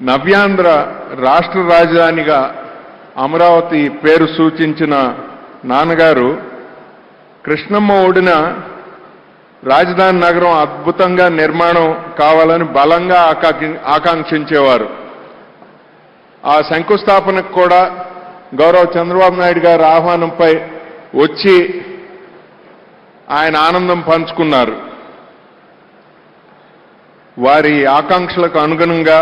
నవ్యాంధ్ర రాష్ట్ర రాజధానిగా అమరావతి పేరు సూచించిన నాన్నగారు కృష్ణమ్మ ఒడిన రాజధాని నగరం అద్భుతంగా నిర్మాణం కావాలని బలంగా ఆకాంక్షించేవారు. ఆ శంకుస్థాపనకు కూడా గౌరవ చంద్రబాబు నాయుడు గారి ఆహ్వానంపై వచ్చి ఆయన ఆనందం పంచుకున్నారు. వారి ఆకాంక్షలకు అనుగుణంగా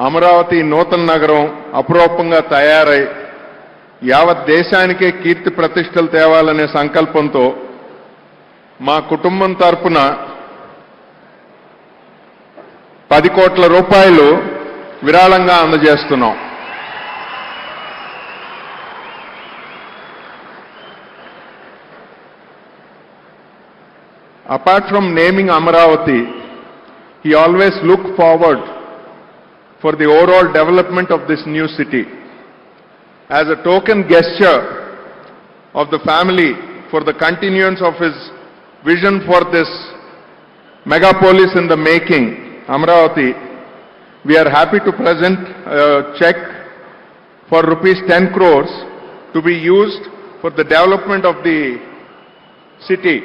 అమరావతి నూతన నగరం అపురూపంగా తయారై యావత్ దేశానికే కీర్తి ప్రతిష్టలు తేవాలనే సంకల్పంతో మా కుటుంబం తరపున 10 కోట్ల రూపాయలు విరాళంగా అందజేస్తున్నాం. Apart from naming Amaravati, he always looked forward for the overall development of this new city. As a token gesture of the family for the continuance of his vision for this megapolis in the making, Amaravati, we are happy to present a check for rupees 10 crores to be used for the development of the city.